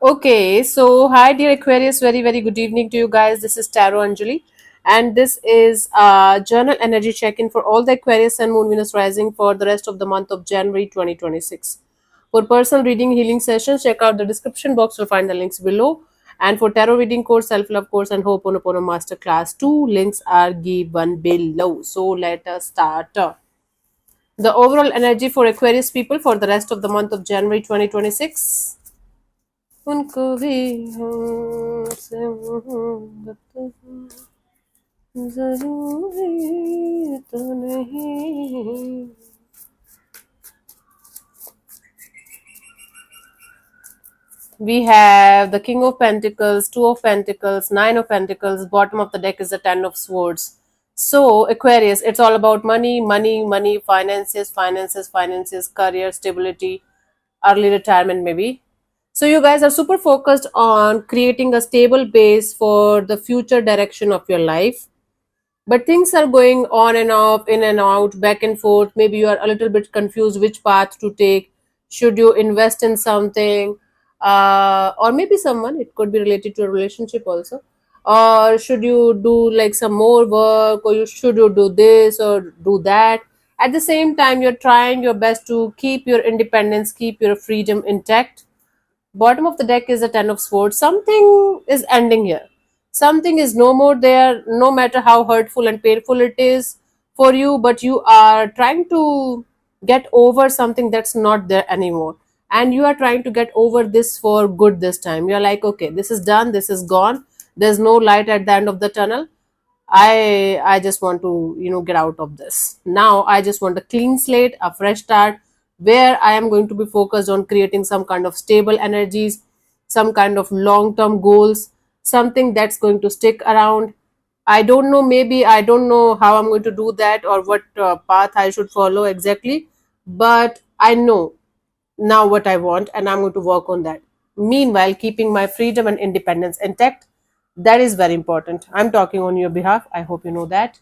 Okay, so hi dear Aquarius, very very good evening to you guys. This is Tarot Anjali, and this is journal energy check-in for all the Aquarius and Moon Venus rising for the rest of the month of January 2026. For personal reading healing sessions, check out the description box to find the links below. And for tarot reading course, self-love course, and Ho'oponopono masterclass, two links are given below. So let us start. The overall energy for Aquarius people for the rest of the month of January 2026. उनको भी हमसे मोहब्बत जरूरी तो नहीं. We have the King of Pentacles, Two of Pentacles, Nine of Pentacles. Bottom of the deck is the Ten of Swords. So, Aquarius, it's all about money, money, money, finances, finances, finances, career, stability, early retirement, maybe. So, you guys are super focused on creating a stable base for the future direction of your life. But things are going on and off, in and out, back and forth. Maybe you are a little bit confused which path to take. Should you invest in something? Or maybe someone, it could be related to a relationship also. Or should you do like some more work, or should you do this or do that? At the same time, you're trying your best to keep your independence, keep your freedom intact. Bottom of the deck is the Ten of Swords. Something is ending here. Something is no more there, no matter how hurtful and painful it is for you, but you are trying to get over something that's not there anymore. And you are trying to get over this for good this time. You're like, okay, this is done, this is gone. There's no light at the end of the tunnel. I just want to get out of this. Now I just want a clean slate, a fresh start, where I am going to be focused on creating some kind of stable energies, some kind of long term goals, something that's going to stick around. I don't know, maybe I don't know how I'm going to do that or what path I should follow exactly, but I know now what I want, and I'm going to work on that. Meanwhile, keeping my freedom and independence intact. That is very important. I'm talking on your behalf. I hope you know that.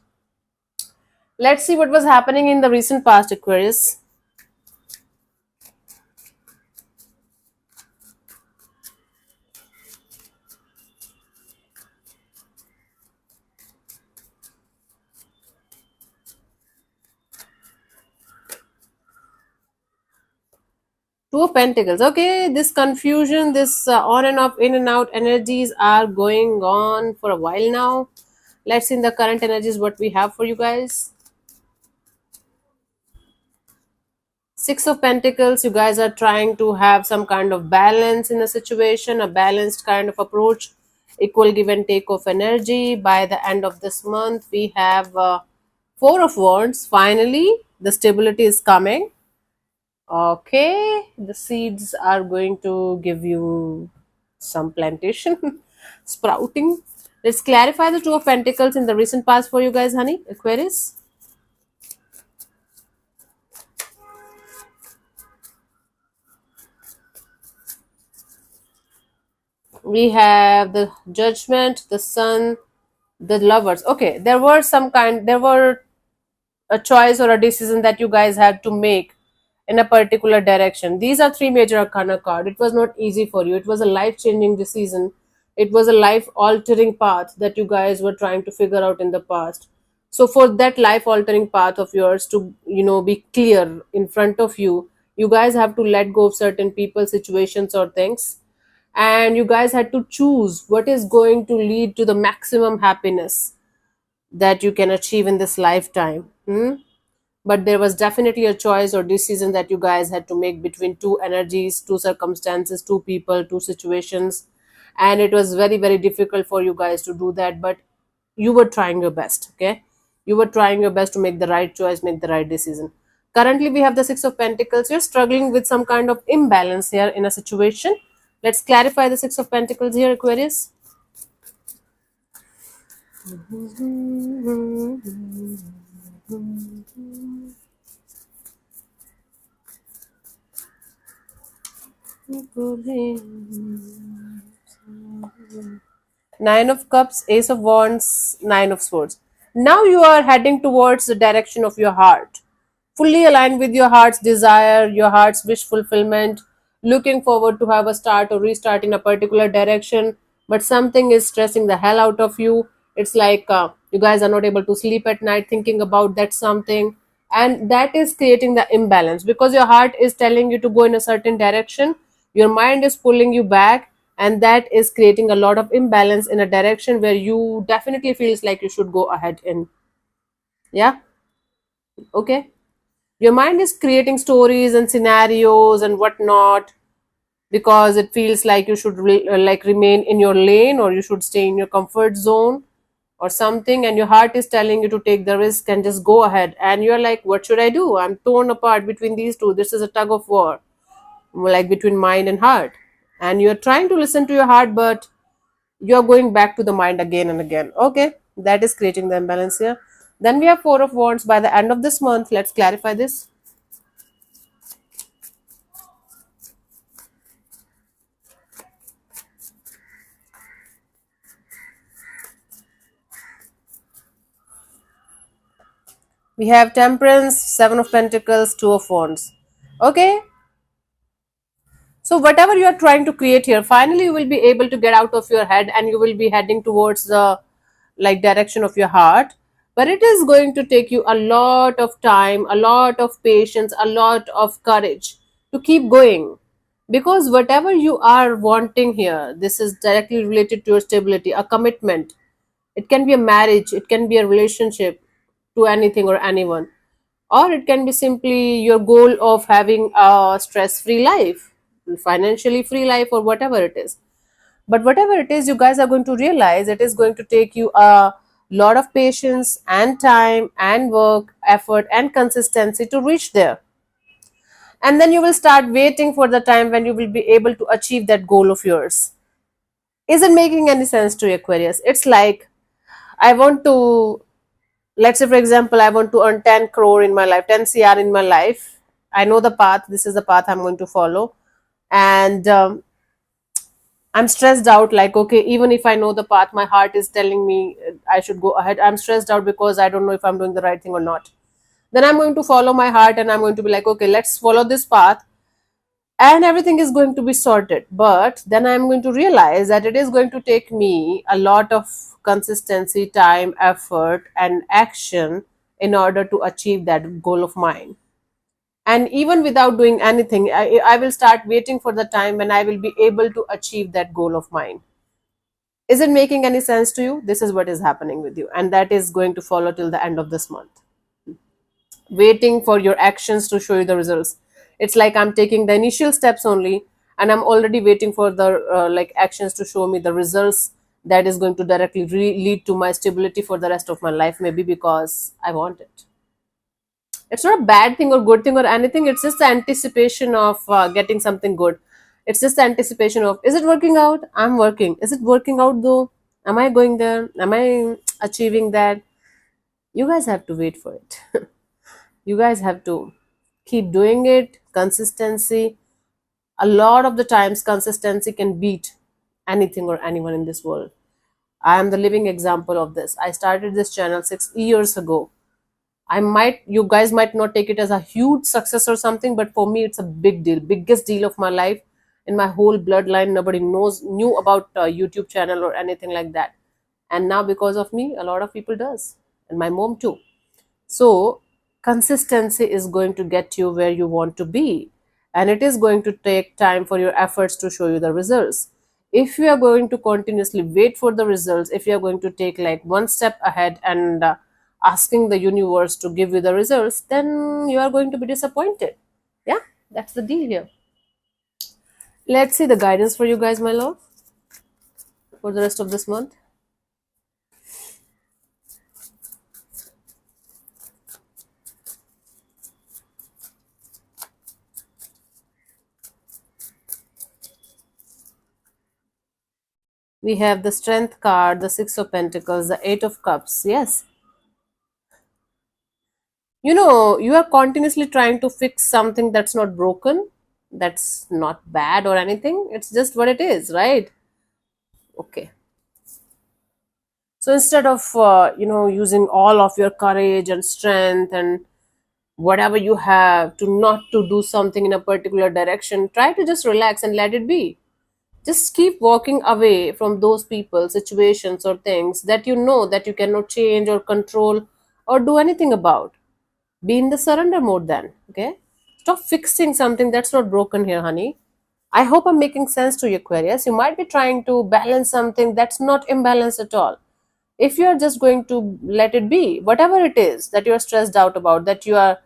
Let's see what was happening in the recent past, Aquarius. Two of Pentacles. Okay, this confusion, this on and off, in and out energies are going on for a while now. Let's see in the current energies what we have for you guys. Six of Pentacles, you guys are trying to have some kind of balance in the situation, a balanced kind of approach, equal give and take of energy. By the end of this month, we have Four of Wands. Finally, the stability is coming. Okay, the seeds are going to give you some plantation sprouting. Let's clarify the Two of Pentacles in the recent past for you guys, honey, Aquarius. We have the Judgment, the Sun, the Lovers. Okay, there were a choice or a decision that you guys had to make in a particular direction. These are three major arcana card. It was not easy for you. It was a life changing decision. It was a life altering path that you guys were trying to figure out in the past. So for that life altering path of yours to be clear in front of you, you guys have to let go of certain people, situations, or things, and you guys had to choose what is going to lead to the maximum happiness that you can achieve in this lifetime. But there was definitely a choice or decision that you guys had to make between two energies, two circumstances, two people, two situations, and it was very very difficult for you guys to do that, but you were trying your best. Okay, you were trying your best to make the right choice, make the right decision. Currently we have the Six of Pentacles. You're struggling with some kind of imbalance here in a situation. Let's clarify the Six of Pentacles here, Aquarius. Nine of Cups, Ace of Wands, Nine of Swords. Now you are heading towards the direction of your heart, fully aligned with your heart's desire, your heart's wish fulfillment. looking forward to have a start or restart in a particular direction, but something is stressing the hell out of you. It's like you guys are not able to sleep at night thinking about that something, and that is creating the imbalance because your heart is telling you to go in a certain direction, your mind is pulling you back, and that is creating a lot of imbalance in a direction where you definitely feels like you should go ahead in. Yeah. Okay. Your mind is creating stories and scenarios and whatnot because it feels like you should like remain in your lane, or you should stay in your comfort zone or something, and your heart is telling you to take the risk and just go ahead, and you're like, what should I do? I'm torn apart between these two. This is a tug of war, like between mind and heart, and you're trying to listen to your heart, but you're going back to the mind again and again. Okay, that is creating the imbalance here. Then we have Four of Wands. By the end of this month, let's clarify this. We have Temperance, Seven of Pentacles, Two of Wands. Okay, so whatever you are trying to create here, finally you will be able to get out of your head and you will be heading towards the like direction of your heart. But it is going to take you a lot of time, a lot of patience, a lot of courage to keep going. Because whatever you are wanting here, this is directly related to your stability, a commitment. It can be a marriage, it can be a relationship to anything or anyone, or it can be simply your goal of having a stress free life, financially free life, or whatever it is. But whatever it is, you guys are going to realize it is going to take you a lot of patience and time and work, effort and consistency to reach there. And then you will start waiting for the time when you will be able to achieve that goal of yours. Is it making any sense to you, Aquarius? It's like, I want to, let's say for example, I want to earn 10 crore in my life, 10 cr in my life. I know the path, this is the path I'm going to follow. And I'm stressed out, like, okay, even if I know the path, my heart is telling me I should go ahead. I'm stressed out because I don't know if I'm doing the right thing or not. Then I'm going to follow my heart and I'm going to be like, okay, let's follow this path and everything is going to be sorted. But then I'm going to realize that it is going to take me a lot of consistency, time, effort, and action in order to achieve that goal of mine. And even without doing anything, I will start waiting for the time when I will be able to achieve that goal of mine. Is it making any sense to you? This is what is happening with you, and that is going to follow till the end of this month. Waiting for your actions to show you the results. It's like I'm taking the initial steps only, and I'm already waiting for the like actions to show me the results that is going to directly lead to my stability for the rest of my life, maybe because I want it. It's not a bad thing or good thing or anything, it's just the anticipation of getting something good. It's just the anticipation of, is it working out? I'm working. Is it working out though? Am I going there? Am I achieving that? You guys have to wait for it. You guys have to keep doing it. Consistency, a lot of the times consistency can beat anything or anyone in this world. I am the living example of this. I started this channel 6 years ago. You guys might not take it as a huge success or something, but for me, it's a big deal, biggest deal of my life. In my whole bloodline, nobody knew about YouTube channel or anything like that. And now, because of me, a lot of people does, and my mom too. So, consistency is going to get you where you want to be, and it is going to take time for your efforts to show you the results. If you are going to continuously wait for the results, if you are going to take like one step ahead and asking the universe to give you the results, then you are going to be disappointed. Yeah, that's the deal here. Let's see the guidance for you guys, my love, for the rest of this month. We have the Strength card, the Six of Pentacles, the Eight of Cups. Yes, you are continuously trying to fix something that's not broken, that's not bad or anything, it's just what it is, right? Okay, so instead of using all of your courage and strength and whatever you have to not to do something in a particular direction, try to just relax and let it be. Just keep walking away from those people, situations, or things that you know that you cannot change or control or do anything about. Be in the surrender mode then. Okay, stop fixing something that's not broken here, honey. I hope I'm making sense to you, Aquarius. You might be trying to balance something that's not imbalanced at all. If you are just going to let it be, whatever it is that you are stressed out about, that you are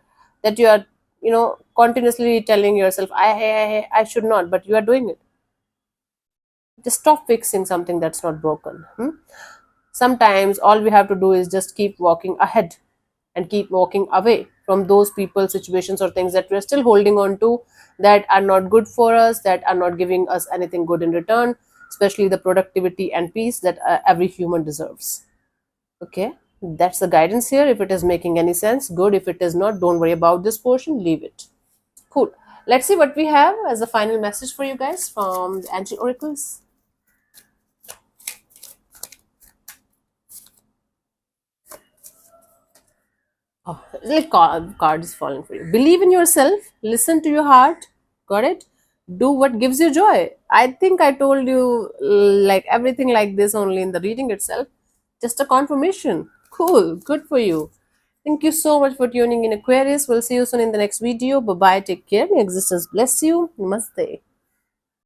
continuously telling yourself, I should not, but you are doing it. Just stop fixing something that's not broken. Sometimes all we have to do is just keep walking ahead and keep walking away from those people, situations, or things that we're still holding on to, that are not good for us, that are not giving us anything good in return, especially the productivity and peace that every human deserves. Okay, that's the guidance here. If it is making any sense, good. If it is not, don't worry about this portion, leave it. Cool. Let's see what we have as a final message for you guys from the Ancient Oracles. Oh, like card is falling for you. Believe in yourself. Listen to your heart. Got it? Do what gives you joy. I think I told you like everything like this only in the reading itself. Just a confirmation. Cool. Good for you. Thank you so much for tuning in, Aquarius. We'll see you soon in the next video. Bye bye. Take care. May existence bless you. Namaste.